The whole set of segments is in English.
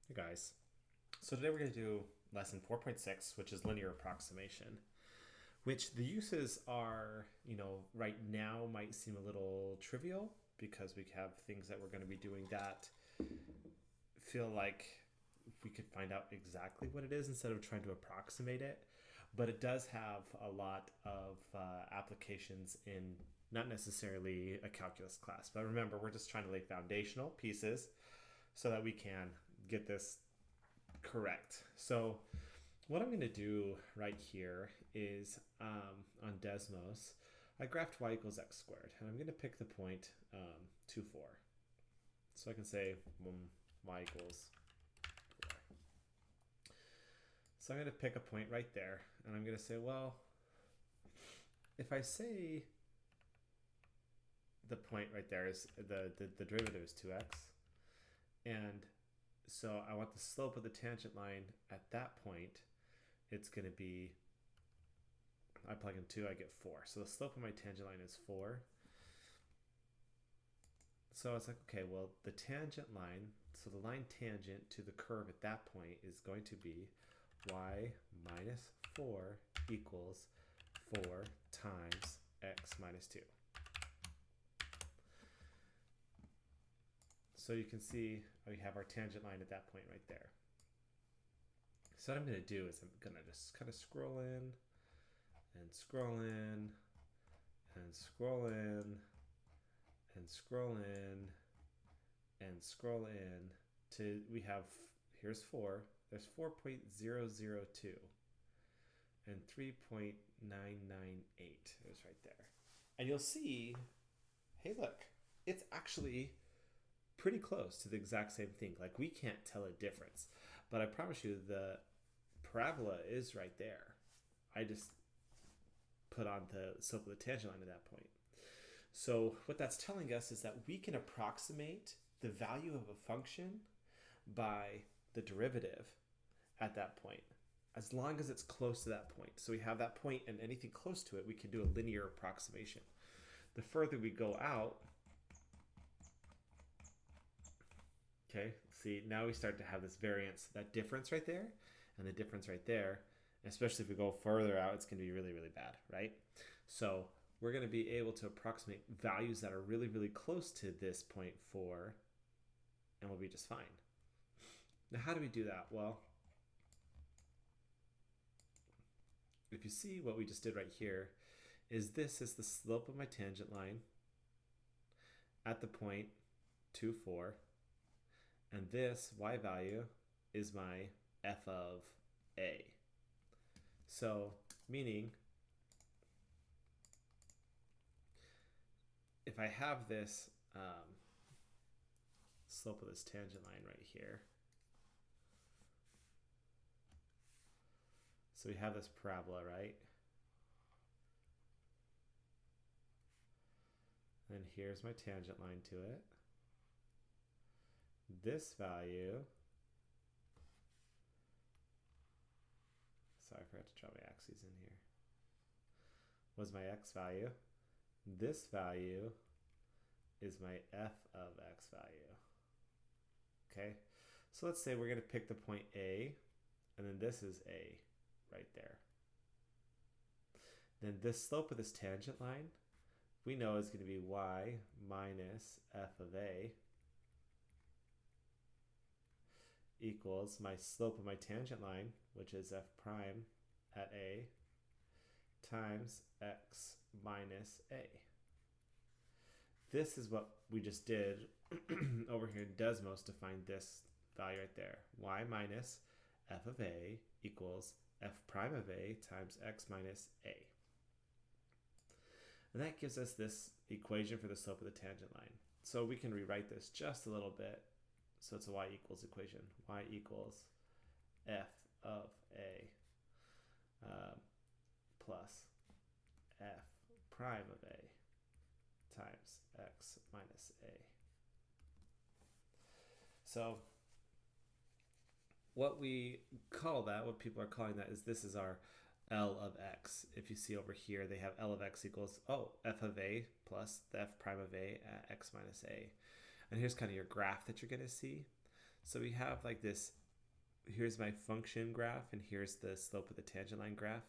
Hey guys. So today we're going to do lesson 4.6, which is linear approximation, which the uses are, right now might seem a little trivial because we have things that we're going to be doing that feel like we could find out exactly what it is instead of trying to approximate it. But it does have a lot of applications in not necessarily a calculus class. But remember, we're just trying to lay foundational pieces so that we can get this correct. So what I'm going to do right here is on Desmos, I graphed y equals x squared, and I'm going to pick the point 2, 4. So I can say y equals 4. So I'm going to pick a point right there, and I'm going to say, well, if I say the point right there is the derivative is 2x, and so I want the slope of the tangent line at that point. It's going to be, I plug in 2, I get 4. So the slope of my tangent line is 4. So it's like, okay, well, the tangent line, so the line tangent to the curve at that point is going to be y minus 4 equals 4 times x minus 2. So you can see we have our tangent line at that point right there. So what I'm going to do is I'm going to just kind of scroll in and scroll in and scroll in and scroll in and scroll in to, we have, here's 4, there's 4.002 and 3.998 is right there. And you'll see, hey look, it's actually pretty close to the exact same thing. Like, we can't tell a difference, but I promise you the parabola is right there. I just put on the slope of the tangent line at that point. So what that's telling us is that we can approximate the value of a function by the derivative at that point, as long as it's close to that point. So we have that point, and anything close to it, we can do a linear approximation. The further we go out, okay, see, now we start to have this variance, that difference right there, and the difference right there. Especially if we go further out, it's going to be really, really bad, right? So we're going to be able to approximate values that are really, really close to this point 4, and we'll be just fine. Now, how do we do that? Well, if you see what we just did right here, this is the slope of my tangent line at the point 2, 4. And this y value is my f of a. So, meaning, if I have this slope of this tangent line right here, so we have this parabola, right? And here's my tangent line to it. This value, sorry, I forgot to draw my axes in here, was my x value. This value is my f of x value. Okay, so let's say we're going to pick the point A, and then this is A right there. Then this slope of this tangent line, we know is going to be y minus f of A equals my slope of my tangent line, which is f prime at A, times x minus A. This is what we just did over here in Desmos to find this value right there. Y minus f of A equals f prime of A times x minus A. And that gives us this equation for the slope of the tangent line. So we can rewrite this just a little bit. So it's a y equals equation. Y equals f of A plus f prime of A times x minus A. So what we call that, what people are calling that, is this is our L of x. If you see over here, they have L of x equals, f of A plus the f prime of A at x minus A. And here's kind of your graph that you're going to see. So we have like this, here's my function graph and here's the slope of the tangent line graph.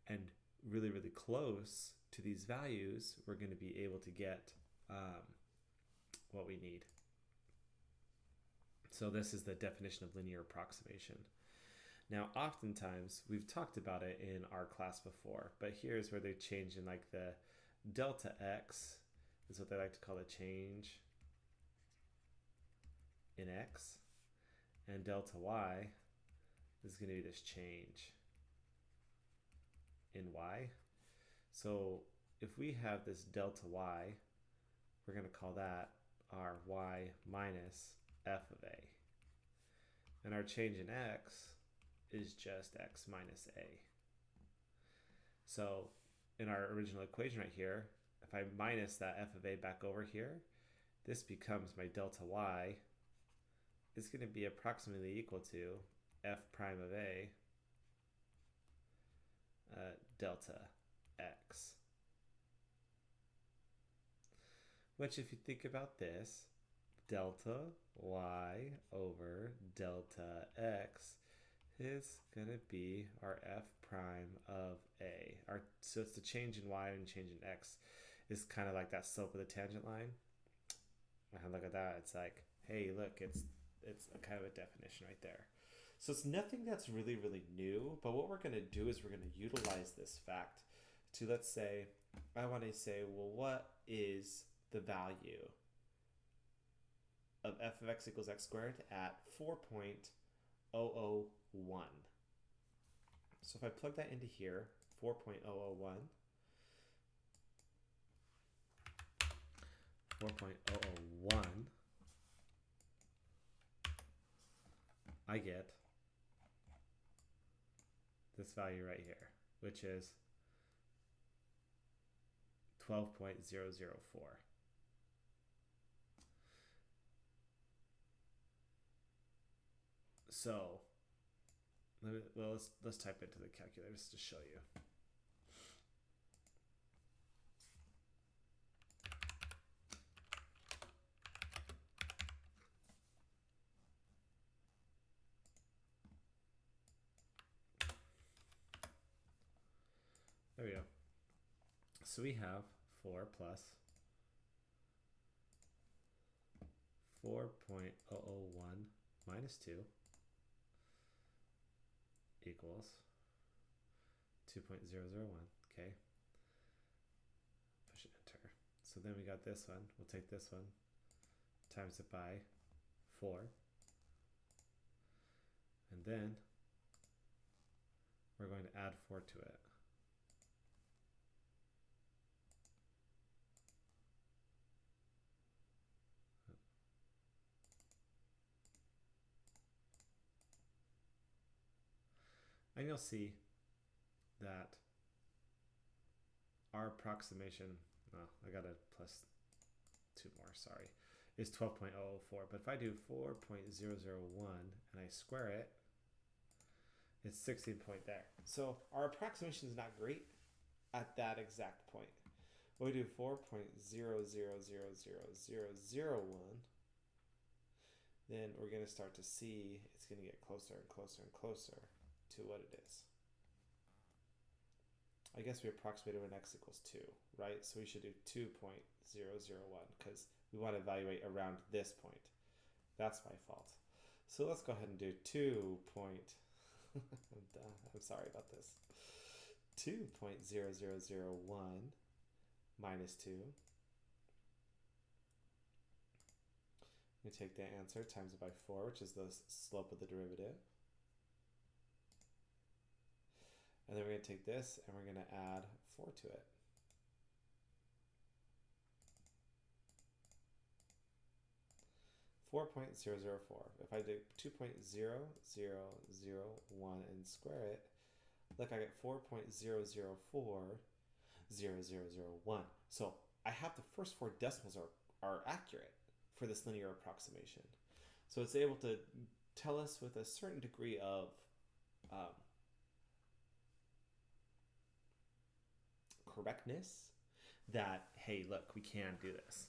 And really, really close to these values, we're going to be able to get what we need. So this is the definition of linear approximation. Now, oftentimes, we've talked about it in our class before, but here's where they change in like the delta x is what they like to call the change in x, and delta y is going to be this change in y. So if we have this delta y, we're going to call that our y minus f of a. And our change in x is just x minus a. So in our original equation right here, if I minus that f of a back over here, this becomes my delta y is going to be approximately equal to f prime of a delta x. Which, if you think about this, delta y over delta x is going to be our f prime of a. So it's the change in y and change in x is kind of like that slope of the tangent line. And look at that. It's like, hey, look, it's a kind of a definition right there. So it's nothing that's really, really new, but what we're going to do is we're going to utilize this fact to, let's say, I want to say, well, what is the value of f of x equals x squared at 4.001? So if I plug that into here, 4.001, 4.001, I get this value right here, which is 12.004. So let's type into the calculator just to show you. There we go. So we have 4 plus 4.001 minus 2 equals 2.001. Okay. Push enter. So then we got this one. We'll take this one, times it by 4. And then we're going to add 4 to it. And you'll see that our approximation, I got a plus 2 more, sorry, is 12.004. But if I do 4.001 and I square it, it's 16 point there. So our approximation is not great at that exact point. When we do 4.0000001, then we're going to start to see it's going to get closer and closer and closer to what it is. I guess we approximated when x equals 2, right? So we should do 2.001 because we want to evaluate around this point. That's my fault. So let's go ahead and do 2. I'm sorry about this. 2.0001 minus 2. We take the answer, times it by 4, which is the slope of the derivative. And then we're going to take this and we're going to add 4 to it. .004. If I do 2.0001 and square it, look, I get 4.0040001. So I have the first 4 decimals are accurate for this linear approximation. So it's able to tell us with a certain degree of correctness that, hey, look, we can do this.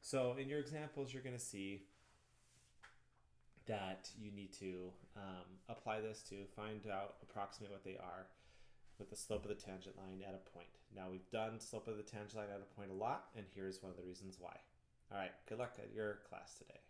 So in your examples, you're going to see that you need to apply this to find out, approximate what they are with the slope of the tangent line at a point. Now we've done slope of the tangent line at a point a lot, and here's one of the reasons why. All right, good luck at your class today.